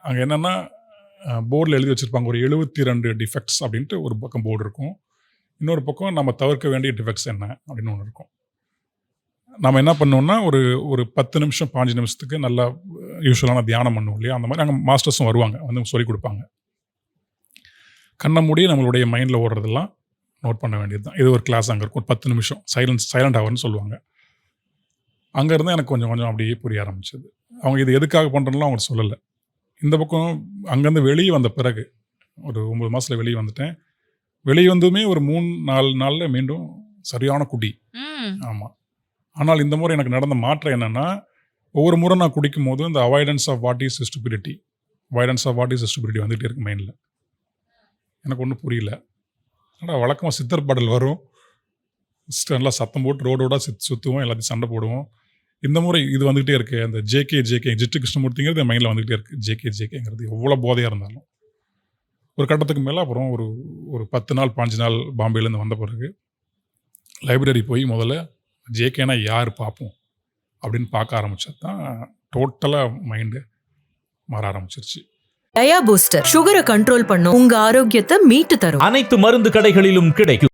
அங்கே என்னென்னா போர்டில் எழுதி வச்சுருப்பாங்க ஒரு 72 டிஃபெக்ட்ஸ் அப்படின்ட்டு ஒரு பக்கம் போர்டு இருக்கும். இன்னொரு பக்கம் நம்ம தவிர்க்க வேண்டிய டிஃபெக்ட்ஸ் என்ன அப்படின்னு ஒன்று இருக்கும். நம்ம என்ன பண்ணோம்னா ஒரு 10 நிமிஷம் 5 நிமிஷத்துக்கு நல்லா யூஸ்வலான தியானம் பண்ணுவோம் இல்லையா, அந்த மாதிரி அங்கே மாஸ்டர்ஸும் வருவாங்க, வந்து சொல்லிக் கொடுப்பாங்க. கண்ணை மூடி நம்மளுடைய மைண்டில் ஓடுறதெல்லாம் நோட் பண்ண வேண்டியது தான். இது ஒரு கிளாஸ் அங்கே இருக்கும், ஒரு 10 நிமிஷம் சைலண்ட் ஹவர்னு சொல்லுவாங்க. அங்கேருந்து எனக்கு கொஞ்சம் கொஞ்சம் அப்படியே புரிய ஆரம்பிச்சது. அவங்க இது எதுக்காக பண்ணுறதுலாம் அவங்க சொல்லலை. இந்த பக்கம் அங்கேருந்து வெளியே வந்த பிறகு ஒரு 9 மாதத்தில் வெளியே வந்துட்டேன். வெளியே வந்துமே ஒரு 3-4 நாளில் மீண்டும் சரியான குடி. ஆமாம். ஆனால் இந்த முறை எனக்கு நடந்த மாற்றம் என்னென்னா, ஒவ்வொரு முறை நான் குடிக்கும் போது இந்த avoidance of what is stupidity வந்துகிட்டே இருக்கு மைண்டில். எனக்கு ஒன்றும் புரியல. ஆனால் வழக்கமாக சித்தர் பாடல் வரும், நல்லா சத்தம் போட்டு ரோடோட சுற்றுவோம், எல்லாத்தையும் சண்டை போடுவோம். இந்த முறை இது வந்துகிட்டே இருக்குது. அந்த ஜேகே ஜிட்டு கிருஷ்ணமூர்த்திங்கிறது என் மைண்டில் வந்துகிட்டே இருக்குது. ஜேகேங்கிறது எவ்வளோ போதையாக இருந்தாலும் ஒரு கட்டத்துக்கு மேலே அப்புறம் ஒரு 10 நாள் 5 நாள் பாம்பேலேருந்து வந்த பிறகு லைப்ரரி போய் முதல்ல ஜேகேனா யார் பார்ப்போம் அப்படின்னு பார்க்க ஆரம்பிச்சது தான் டோட்டலாக மைண்டு மாற ஆரம்பிச்சிருச்சு. டயா பூஸ்டர் சுகரை கண்ட்ரோல் பண்ணும், உங்க ஆரோக்கியத்தை மீட்டு தரும். அனைத்து மருந்து கடைகளிலும் கிடைக்கும்.